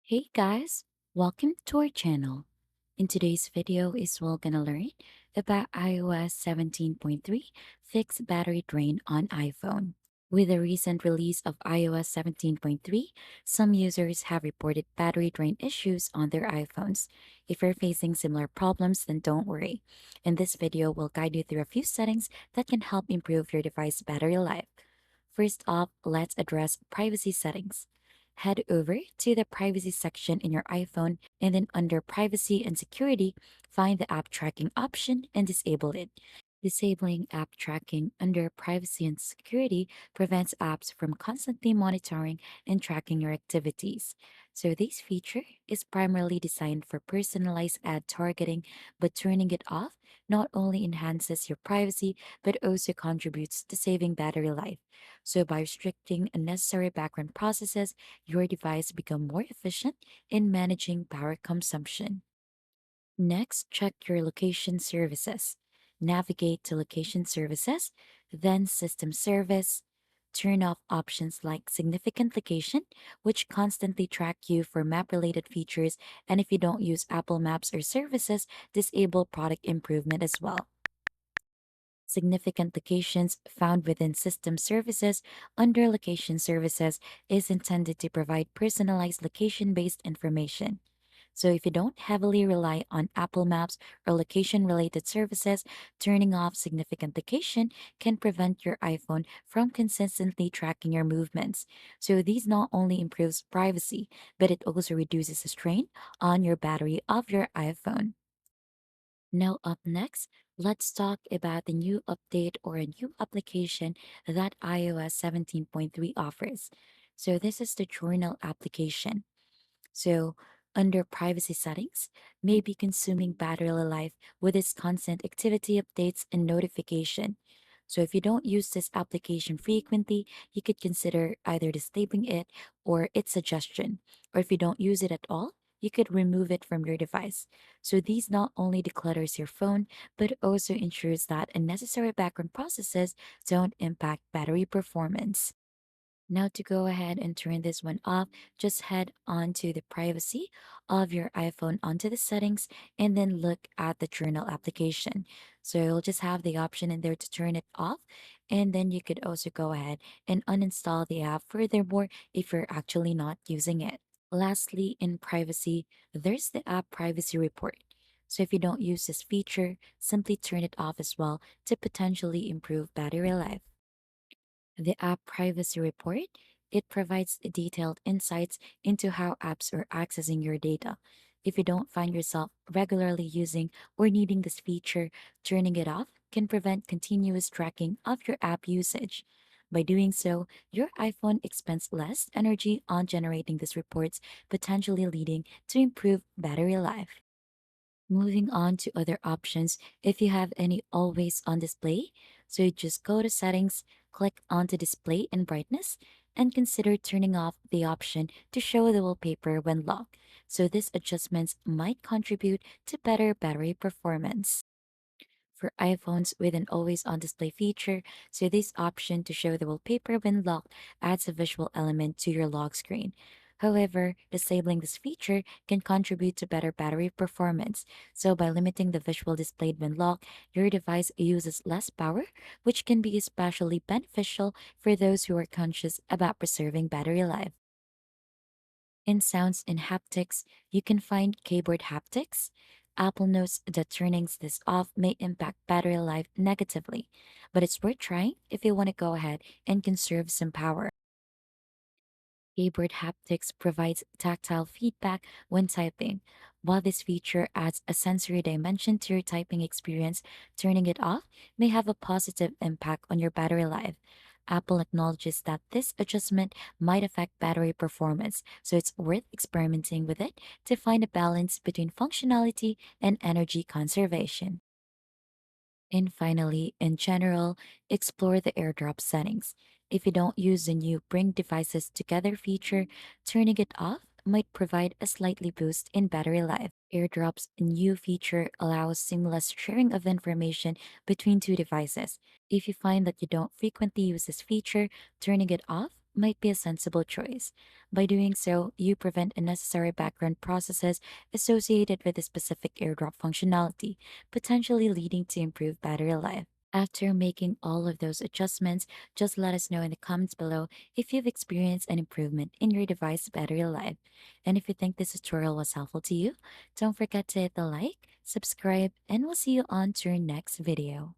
Hey guys, welcome to our channel. In today's video is we're gonna learn about iOS 17.3 fixed battery drain on iPhone. With the recent release of iOS 17.3, some users have reported battery drain issues on their iPhones. If you're facing similar problems, then don't worry. In this video, we'll guide you through a few settings that can help improve your device battery life. First off, let's address privacy settings. Head over to the privacy section in your iPhone and then under privacy and security, find the app tracking option and disable it. Disabling app tracking under privacy and security prevents apps from constantly monitoring and tracking your activities. So this feature is primarily designed for personalized ad targeting, but turning it off not only enhances your privacy but also contributes to saving battery life. So by restricting unnecessary background processes, your device become more efficient in managing power consumption. Next, check your location services. Navigate to location services, then system service. Turn off options like significant location, which constantly track you for map related features. And if you don't use Apple Maps or services, disable product improvement as well. Significant locations found within system services under location services is intended to provide personalized location based information. So if you don't heavily rely on Apple Maps or location related services, turning off significant location can prevent your iPhone from consistently tracking your movements. So these not only improves privacy, but it also reduces the strain on your battery of your iPhone. Now, up next, let's talk about the new update or a new application that iOS 17.3 offers. So, this is the journal application. So, under privacy settings, may be consuming battery life with its constant activity updates and notification. So, if you don't use this application frequently, you could consider either disabling it or its suggestion. Or if you don't use it at all, you could remove it from your device. So, these not only declutters your phone, but also ensures that unnecessary background processes don't impact battery performance. Now to go ahead and turn this one off, just head on to the privacy of your iPhone onto the settings and then look at the journal application. So you'll just have the option in there to turn it off. And then you could also go ahead and uninstall the app furthermore if you're actually not using it. Lastly, in privacy, there's the app privacy report. So if you don't use this feature, simply turn it off as well to potentially improve battery life. The app privacy report, it provides detailed insights into how apps are accessing your data. If you don't find yourself regularly using or needing this feature, turning it off can prevent continuous tracking of your app usage. By doing so, your iPhone expends less energy on generating these reports, potentially leading to improved battery life. Moving on to other options, if you have any always on display, so you just go to settings, click onto display and brightness, and consider turning off the option to show the wallpaper when locked. So these adjustments might contribute to better battery performance for iPhones with an always on display feature, so this option to show the wallpaper when locked adds a visual element to your lock screen. However, disabling this feature can contribute to better battery performance. So, by limiting the visual displayed when locked, your device uses less power, which can be especially beneficial for those who are conscious about preserving battery life. In sounds and haptics, you can find keyboard haptics. Apple notes that turning this off may impact battery life negatively, but it's worth trying if you want to go ahead and conserve some power. Keyboard haptics provides tactile feedback when typing. While this feature adds a sensory dimension to your typing experience, turning it off may have a positive impact on your battery life. Apple acknowledges that this adjustment might affect battery performance, so it's worth experimenting with it to find a balance between functionality and energy conservation. And finally, in general, explore the AirDrop settings. If you don't use the new Bring Devices Together feature, turning it off might provide a slightly boost in battery life. AirDrop's new feature allows seamless sharing of information between two devices. If you find that you don't frequently use this feature, turning it off might be a sensible choice. By doing so, you prevent unnecessary background processes associated with a specific AirDrop functionality, potentially leading to improved battery life. After making all of those adjustments, just let us know in the comments below if you've experienced an improvement in your device battery life. And if you think this tutorial was helpful to you, don't forget to hit the like, subscribe, and we'll see you on to our next video.